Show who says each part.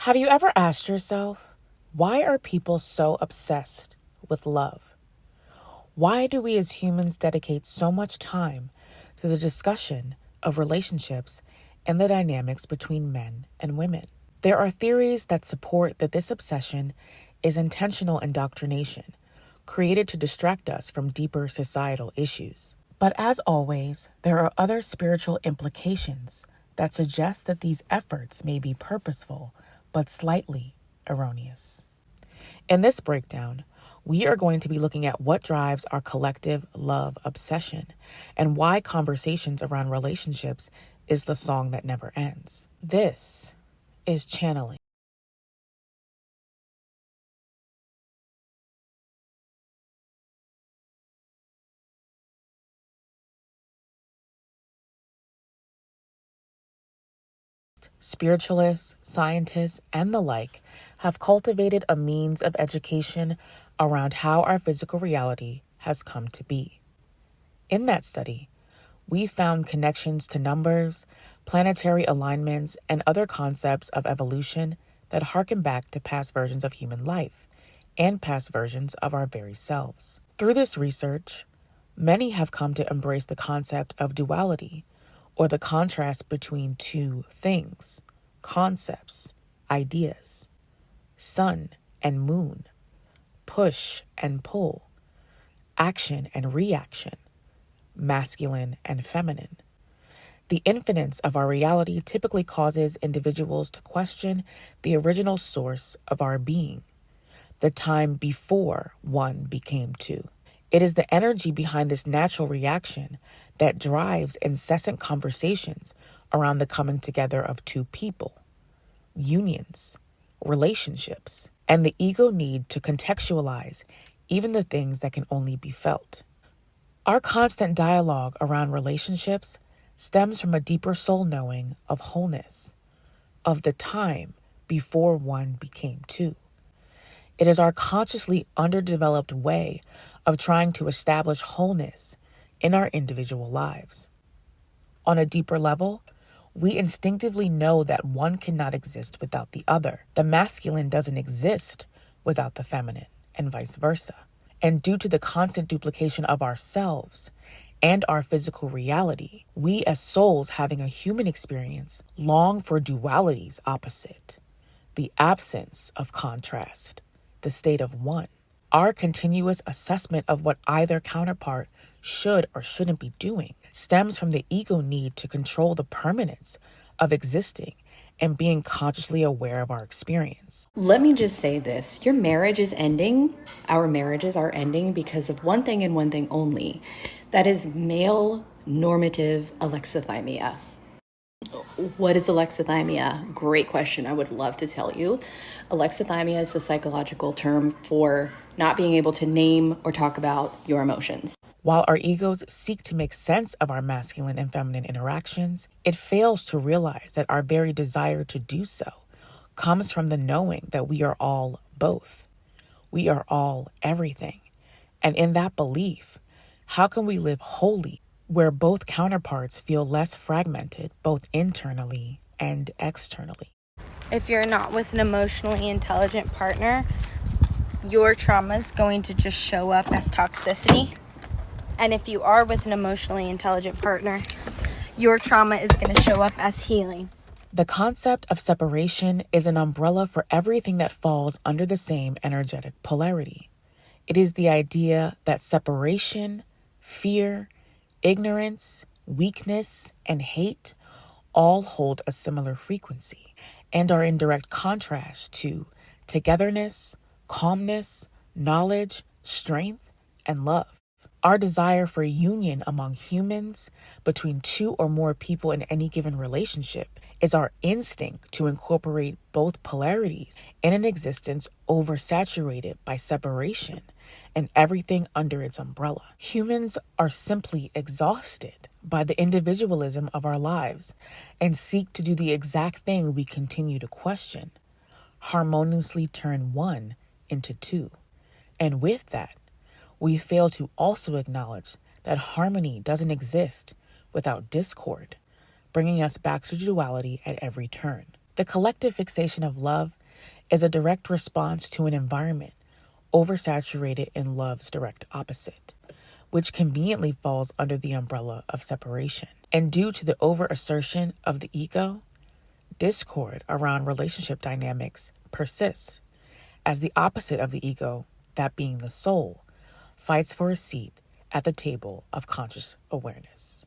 Speaker 1: Have you ever asked yourself, why are people so obsessed with love? Why do we as humans dedicate so much time to the discussion of relationships and the dynamics between men and women? There are theories that support that this obsession is intentional indoctrination, created to distract us from deeper societal issues. But as always, there are other spiritual implications that suggest that these efforts may be purposeful but slightly erroneous. In this breakdown, we are going to be looking at what drives our collective love obsession and why conversations around relationships is the song that never ends. This is Channeling. Spiritualists, scientists, and the like have cultivated a means of education around how our physical reality has come to be. In that study, we found connections to numbers, planetary alignments, and other concepts of evolution that harken back to past versions of human life and past versions of our very selves. Through this research, many have come to embrace the concept of duality, or the contrast between two things, concepts, ideas, sun and moon, push and pull, action and reaction, masculine and feminine. The infiniteness of our reality typically causes individuals to question the original source of our being, the time before one became two. It is the energy behind this natural reaction that drives incessant conversations around the coming together of two people, unions, relationships, and the ego need to contextualize even the things that can only be felt. Our constant dialogue around relationships stems from a deeper soul knowing of wholeness, of the time before one became two. It is our consciously underdeveloped way of trying to establish wholeness in our individual lives. On a deeper level, we instinctively know that one cannot exist without the other. The masculine doesn't exist without the feminine, and vice versa. And due to the constant duplication of ourselves and our physical reality, we as souls having a human experience long for duality's opposite, the absence of contrast, the state of one. Our continuous assessment of what either counterpart should or shouldn't be doing stems from the ego need to control the permanence of existing and being consciously aware of our experience.
Speaker 2: Let me just say this. Your marriage is ending. Our marriages are ending because of one thing and one thing only. That is male normative alexithymia. What is alexithymia? Great question. I would love to tell you. Alexithymia is the psychological term for not being able to name or talk about your emotions.
Speaker 1: While our egos seek to make sense of our masculine and feminine interactions, it fails to realize that our very desire to do so comes from the knowing that we are all both. We are all everything. And in that belief, how can we live wholly where both counterparts feel less fragmented, both internally and externally?
Speaker 3: If you're not with an emotionally intelligent partner, your trauma is going to just show up as toxicity. And if you are with an emotionally intelligent partner, your trauma is going to show up as healing.
Speaker 1: The concept of separation is an umbrella for everything that falls under the same energetic polarity. It is the idea that separation, fear, ignorance, weakness, and hate all hold a similar frequency and are in direct contrast to togetherness, calmness, knowledge, strength, and love. Our desire for union among humans, between two or more people in any given relationship, is our instinct to incorporate both polarities in an existence oversaturated by separation and everything under its umbrella. Humans are simply exhausted by the individualism of our lives and seek to do the exact thing we continue to question: harmoniously turn one into two. And with that, we fail to also acknowledge that harmony doesn't exist without discord, bringing us back to duality at every turn. The collective fixation of love is a direct response to an environment oversaturated in love's direct opposite, which conveniently falls under the umbrella of separation. And due to the over-assertion of the ego, discord around relationship dynamics persists, as the opposite of the ego, that being the soul, fights for a seat at the table of conscious awareness.